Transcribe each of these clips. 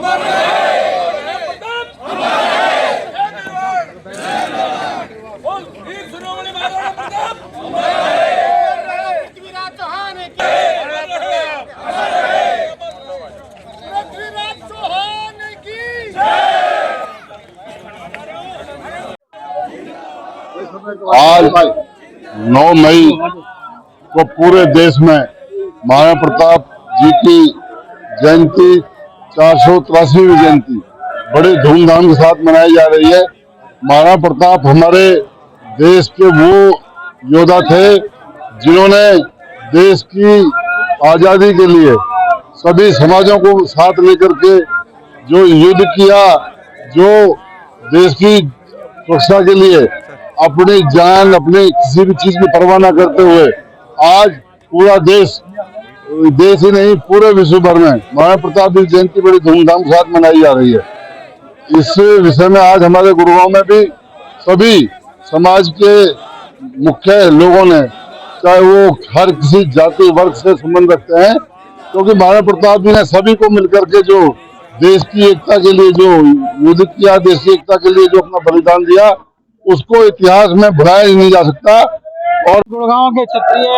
आज 9 मई को पूरे देश में महाराणा प्रताप जी की जयंती 483वीं जयंती बड़े धूमधाम के साथ मनाई जा रही है। महाराणा प्रताप हमारे देश के वो योद्धा थे जिन्होंने देश की आजादी के लिए सभी समाजों को साथ लेकर के जो युद्ध किया, जो देश की सुरक्षा के लिए अपनी जान, अपनी किसी भी चीज की परवाह न करते हुए आज पूरा देश ही नहीं पूरे विश्व भर में महाराणा प्रताप जी जयंती बड़ी धूमधाम के साथ मनाई जा रही है। इस विषय में आज हमारे गुड़गांव में भी सभी समाज के मुख्य लोगों ने, चाहे वो हर किसी जाति वर्ग से संबंध रखते हैं, क्योंकि महाराणा प्रताप जी ने सभी को मिलकर के जो देश की एकता के लिए जो युद्ध किया, देश की एकता के लिए जो अपना बलिदान दिया, उसको इतिहास में भुलाया नहीं जा सकता। और गुड़गांव के क्षत्रिय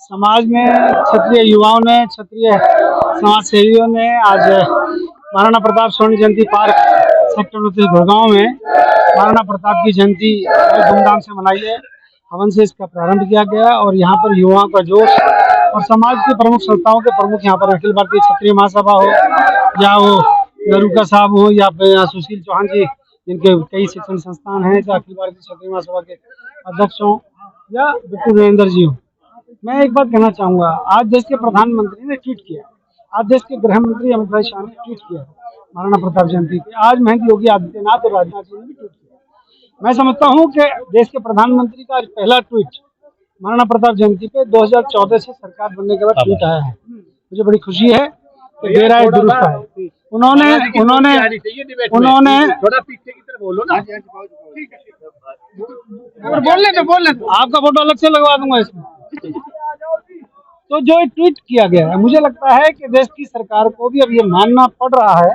समाज में, क्षत्रिय युवाओं ने, क्षत्रिय समाज सेवियों ने आज महाराणा प्रताप स्वर्ण जयंती पार्क सेक्टर 29 गुड़गांव में महाराणा प्रताप की जयंती धूमधाम से मनाई है। हवन से इसका प्रारंभ किया गया और यहाँ पर युवाओं का जोश और समाज की प्रमुख संस्थाओं के प्रमुख यहाँ पर अखिल भारतीय क्षत्रिय महासभा हो, या वो नरूका साहब हो, या फिर सुशील चौहान जी जिनके कई शिक्षण संस्थान हैं, चाहे अखिल भारतीय क्षत्रिय महासभा के अध्यक्ष हों, या बिल्कुल नरेंद्र जी हो। मैं एक बात कहना चाहूंगा, आज देश के प्रधानमंत्री ने ट्वीट किया, आज देश के गृह मंत्री अमित भाई शाह ने ट्वीट किया महाराणा प्रताप जयंती पे, आज महंगी योगी आदित्यनाथ और राजनाथ सिंह ने भी ट्वीट किया। मैं समझता हूँ कि देश के प्रधानमंत्री का आज पहला ट्वीट महाराणा प्रताप जयंती पे 2014 से सरकार बनने के बाद ट्वीट आया है। मुझे बड़ी खुशी है कि देर आए दुरुस्त आए। उन्होंने थोड़ा पीछे की तरफ बोलो ना, बोलने दो, आपका फोटो अलग से लगवा दूंगा इसमें। तो जो ट्वीट किया गया है, मुझे लगता है कि देश की सरकार को भी अब ये मानना पड़ रहा है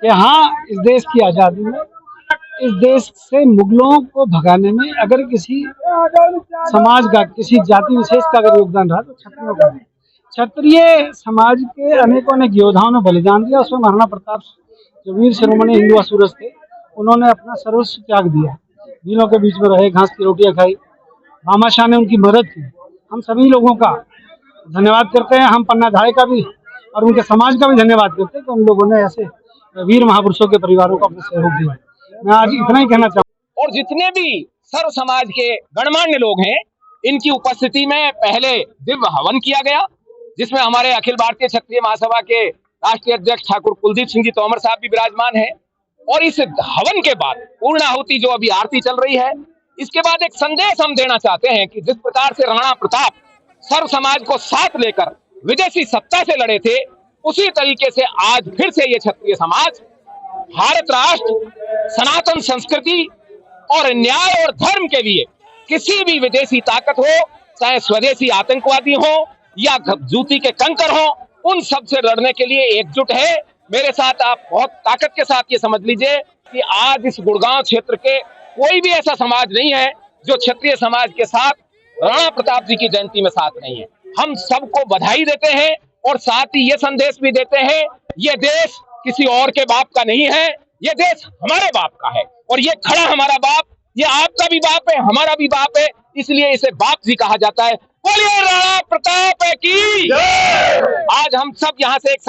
कि हाँ, इस देश की आजादी में, इस देश से मुगलों को भगाने में अगर किसी समाज का, किसी जाति विशेष का अगर योगदान रहा तो क्षत्रियों का। क्षत्रिय समाज के अनेकों योद्धाओं ने बलिदान दिया, उसमें महाराणा प्रताप जो वीर शिरोमणि हिंदू असुरस थे, उन्होंने अपना सर्वस्व त्याग दिया, भीलों के बीच में रहे, घास की रोटियां खाई, भामाशाह ने उनकी मदद की। हम सभी लोगों का धन्यवाद करते हैं, हम पन्ना धाय का भी और उनके समाज का भी धन्यवाद करते हैं कि उन लोगों ने ऐसे वीर महापुरुषों के परिवारों को अपना सहयोग दिया। मैं आज इतना ही कहना चाहूँगा। और जितने भी सर्व समाज के गणमान्य लोग हैं, इनकी उपस्थिति में पहले दिव्य हवन किया गया, जिसमें हमारे अखिल भारतीय क्षत्रिय महासभा के राष्ट्रीय अध्यक्ष ठाकुर कुलदीप सिंह जी तोमर साहब भी विराजमान हैं। और इस हवन के बाद पूर्णाहुति जो अभी आरती चल रही है, इसके बाद एक संदेश हम देना चाहते हैं कि जिस प्रकार से राणा प्रताप सर्व समाज को साथ लेकर विदेशी सत्ता से लड़े थे, उसी तरीके से आज फिर से ये क्षत्रिय समाज भारत राष्ट्र, सनातन संस्कृति और न्याय और धर्म के लिए किसी भी विदेशी ताकत हो, चाहे स्वदेशी आतंकवादी हो या जूती के कंकर हो, उन सब से लड़ने के लिए एकजुट है। मेरे साथ आप बहुत ताकत के साथ ये समझ लीजिए कि आज इस गुड़गांव क्षेत्र के कोई भी ऐसा समाज नहीं है जो क्षत्रिय समाज के साथ राणा प्रताप जी की जयंती में साथ नहीं है। हम सबको बधाई देते हैं और साथ ही ये संदेश भी देते हैं, ये देश किसी और के बाप का नहीं है, ये देश हमारे बाप का है और ये खड़ा हमारा बाप, ये आपका भी बाप है, हमारा भी बाप है, इसलिए इसे बाप जी कहा जाता है। बोलिए राणा प्रताप की। आज हम सब यहाँ से एक